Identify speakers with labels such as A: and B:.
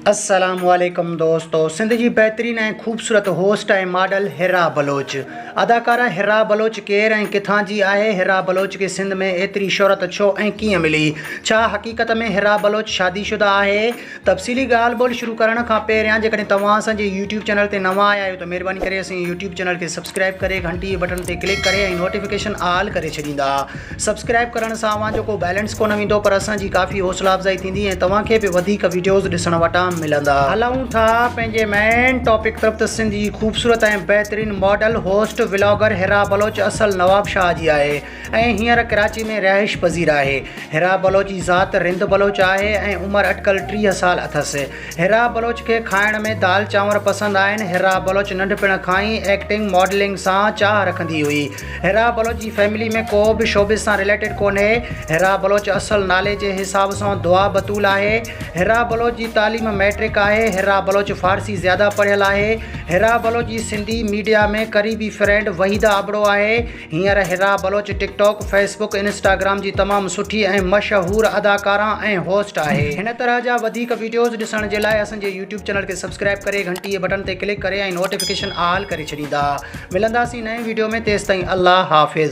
A: अस्सलामुअलैकुम दोस्तों, सिंध जी बहितरीन ऐं ख़ूबसूरत होस्ट ऐं मॉडल हिरा बलोच। अदाकारा हिरा बलोच केरु ऐं किथां जी आहे? हिरा बलोच खे सिंध में एतिरी शोहरत छो ऐं कीअं मिली? छा हक़ीक़त में हिरा बलोच शादीशुदा आहे? तफ़सीली ॻाल्हि ॿोल शुरू करण खां पहिरियां जेकॾहिं तव्हां असांजे यूट्यूब चैनल ते नवां आया आहियो त महिरबानी करे असांजे यूट्यूब चैनल खे सब्सक्राइब करे घंटी बटन ते क्लिक करे ऐं नोटिफिकेशन ऑल करे छॾींदा। सब्सक्राइब करण सां अव्हां को बैलेंस कोन वेंदो, पर असांजी काफ़ी हौसला अफ़ज़ाई थींदी ऐं तव्हांखे बि वधीक वीडियोज़ ॾिसण वटां मिलंदा। हलूं था पंहिंजे मेन टॉपिक तरफ़। त सिंध जी ख़ूबसूरत ऐं बहितरीन मॉडल होस्ट व्लॉगर हिरा बलोच असल नवाबशाह जी आहे ऐं हींअर कराची में रहाइश पज़ीर आहे। हिरा बलोच जी ज़ात रिंद बलोच आहे ऐं उमिरि अटकल 30 साल अथसि। हिरा बलोच खे खाइण में दाल चांवर पसंदि आहिनि। हिरा बलोच नंढपिण खां ई एक्टिंग मॉडलिंग सां चाह रखंदी हुई। हिरा बलोच जी फैमिली में को बि शोबिस सां रिलेटेड कोन्हे। हिरा बलोच असल नाले जे हिसाब सां दुआ बतूल आहे। हिरा बलोच जी तालीम मैट्रिक आहे। हिरा बलोच फारसी ज़्यादा पढ़ियल आहे। हिरा बलोच जी सिंधी मीडिया में करीबी फ्रेंड वहीदा आबड़ो आहे। हींअर हिरा बलोच टिकटॉक, फेसबुक, इंस्टाग्राम जी तमामु सुठी ऐं मशहूर अदाकारा ऐं होस्ट आहे। हिन तरह जा वधीक वीडियोज़ ॾिसण जे लाइ असांजे यूट्यूब चैनल खे सब्सक्राइब करे घंटी बटन ते क्लिक करे ऐं नोटिफिकेशन ऑल करे छॾींदा। मिलंदासीं नए वीडियो में, तेसिताईं अल्लाह हाफ़िज़।